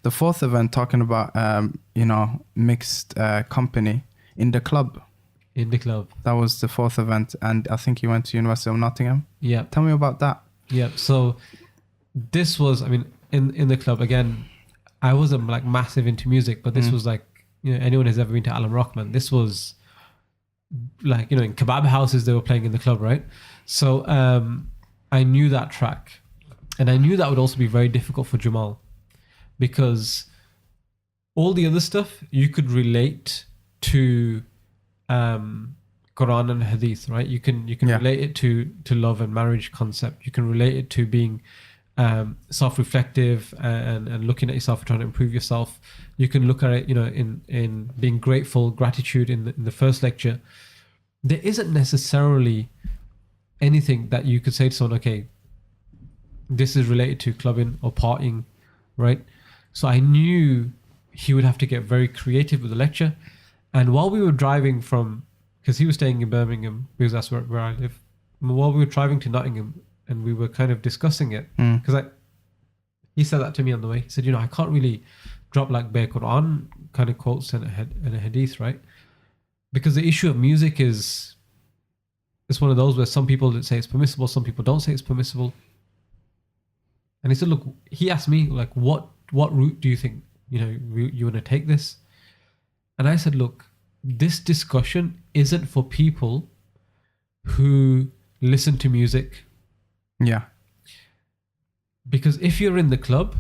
The fourth event, talking about, mixed company in the club. In the club. That was the fourth event. And I think you went to University of Nottingham. Yeah. Tell me about that. Yeah. So this was, in the club, again, I wasn't like massive into music, but this was like, anyone who's ever been to Alan Rockman, this was like, in kebab houses, they were playing in the club, right? So I knew that track. And I knew that would also be very difficult for Jamal, because all the other stuff you could relate to Quran and Hadith, right? You can relate it to love and marriage concept. You can relate it to being self-reflective and looking at yourself and trying to improve yourself. You can look at it, in being grateful, gratitude in the first lecture. There isn't necessarily anything that you could say to someone, okay, this is related to clubbing or partying, right? So I knew he would have to get very creative with the lecture. And while we were driving because he was staying in Birmingham, because that's where I live. While we were driving to Nottingham and we were kind of discussing it, because he said that to me on the way. He said, I can't really drop like Bare Quran kind of quotes and a hadith, right? Because the issue of music is, it's one of those where some people say it's permissible, some people don't say it's permissible. And he said, look, he asked me, like, what route do you think, you want to take this? And I said, look, this discussion isn't for people who listen to music. Yeah. Because if you're in the club,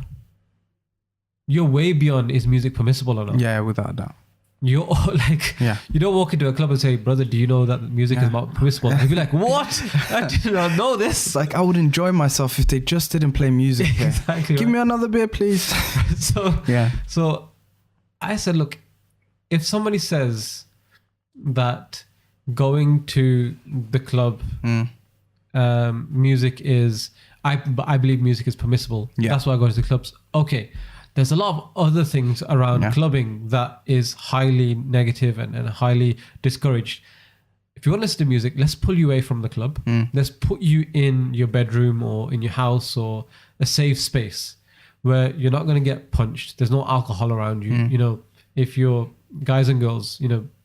you're way beyond, is music permissible or not? Yeah, without a doubt. You're like, you don't walk into a club and say, brother, do you know that music is not permissible? And you'd be like, what? I did not know this. It's like, I would enjoy myself if they just didn't play music. Exactly. Give me another beer, please. So I said, look, if somebody says that going to the club, music is, I believe music is permissible. Yeah. That's why I go to the clubs. Okay. There's a lot of other things around clubbing that is highly negative and highly discouraged. If you want to listen to music, let's pull you away from the club. Let's put you in your bedroom or in your house or a safe space where you're not going to get punched. There's no alcohol around you. If you're guys and girls,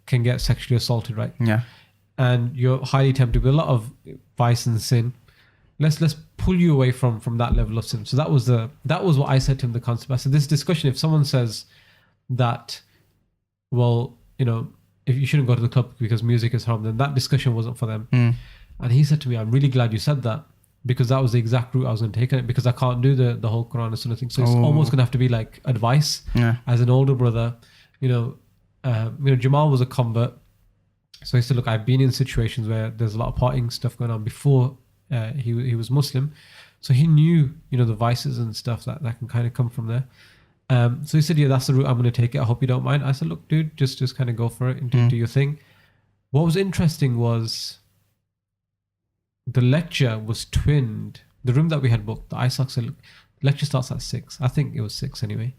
can get sexually assaulted, right? Yeah. And you're highly tempted with a lot of vice and sin. Let's pull you away from that level of sin. So that was what I said to him, the concept. I said, this discussion, if someone says that, well, if you shouldn't go to the club because music is haram, then that discussion wasn't for them. And he said to me, I'm really glad you said that, because that was the exact route I was going to take on it, because I can't do the whole Quran and Sunnah thing. So it's almost going to have to be like advice as an older brother. Jamal was a convert. So he said, look, I've been in situations where there's a lot of partying stuff going on before he was Muslim, so he knew the vices and stuff that can kind of come from there. So he said, yeah, that's the route I'm going to take it. I hope you don't mind. I said, look, dude, just kind of go for it and do your thing. What was interesting was the lecture was twinned. The room that we had booked, the Hysaw, said, look, the lecture starts at 6. I think it was 6 anyway.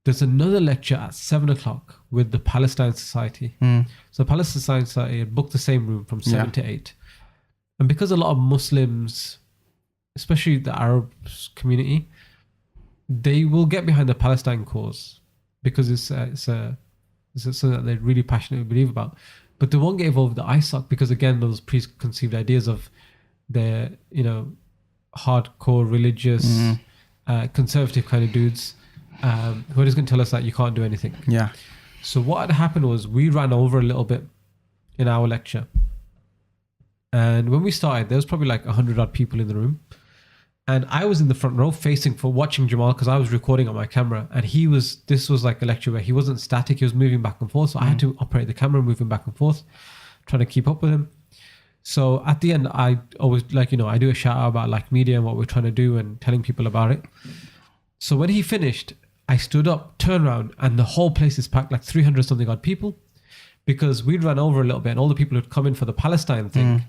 There's another lecture at 7:00 with the Palestine Society. So the Palestine Society had booked the same room from 7 to 8. And because a lot of Muslims, especially the Arab community, they will get behind the Palestine cause because it's something that they really passionately believe about. But they won't get involved with the ISOC because, again, those preconceived ideas of their, hardcore religious, conservative kind of dudes who are just going to tell us that you can't do anything. Yeah. So what had happened was we ran over a little bit in our lecture. And when we started, there was probably like 100 odd people in the room. And I was in the front row watching Jamal because I was recording on my camera. And this was like a lecture where he wasn't static, he was moving back and forth. So I had to operate the camera, moving back and forth, trying to keep up with him. So at the end, I always I do a shout out about like media and what we're trying to do and telling people about it. So when he finished, I stood up, turned around, and the whole place is packed, like 300 something odd people, because we'd run over a little bit and all the people who'd come in for the Palestine thing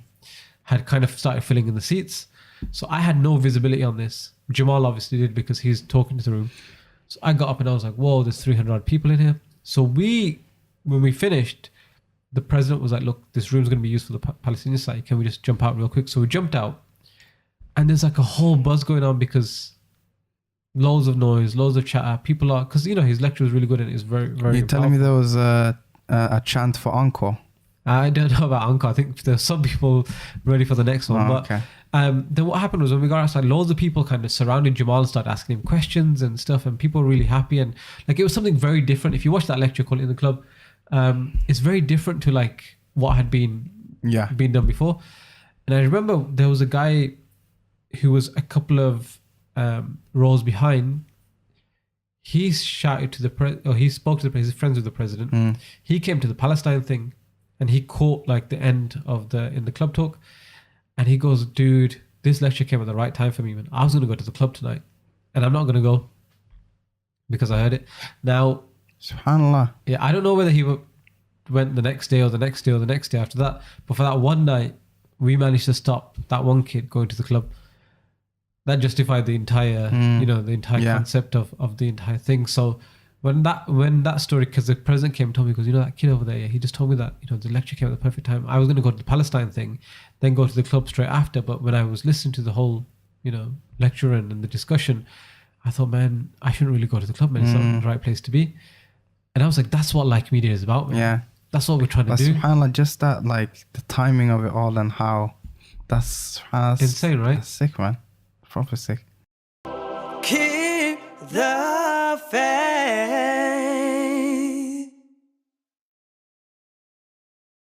had kind of started filling in the seats. So I had no visibility on this. Jamal obviously did because he's talking to the room. So I got up and I was like, whoa, there's 300 odd people in here. So when we finished, the president was like, look, this room's going to be used for the Palestinian side. Can we just jump out real quick? So we jumped out and there's like a whole buzz going on because loads of noise, loads of chatter. People are, because his lecture was really good and it's very, very. You're telling me there was a chant for encore? I don't know about Anka. I think there's some people ready for the next one. But okay. then what happened was when we got outside, loads of people kind of surrounded Jamal and started asking him questions and stuff, and people were really happy. And like it was something very different. If you watch that lecture called In the Club, it's very different to like what had been done before. And I remember there was a guy who was a couple of rows behind. He shouted to he spoke to his friends with the president. He came to the Palestine thing. And he caught like the end of In the Club talk, and he goes, "Dude, this lecture came at the right time for me, man. I was gonna go to the club tonight, and I'm not gonna go because I heard it." Now, Subhanallah. Yeah, I don't know whether he went the next day or the next day or the next day after that, but for that one night, we managed to stop that one kid going to the club. That justified the entire, the entire concept of the entire thing. So. When that story, because the president came and told me, because that kid over there, he just told me that the lecture came at the perfect time. I was going to go to the Palestine thing, then go to the club straight after. But when I was listening to the whole lecture and the discussion, I thought, man, I shouldn't really go to the club, man. It's not the right place to be. And I was like, that's what like media is about, man. Yeah, that's what we're trying to do. SubhanAllah, just that, like the timing of it all and how that's insane, right? That's sick, man. Proper sick. Keep the faith.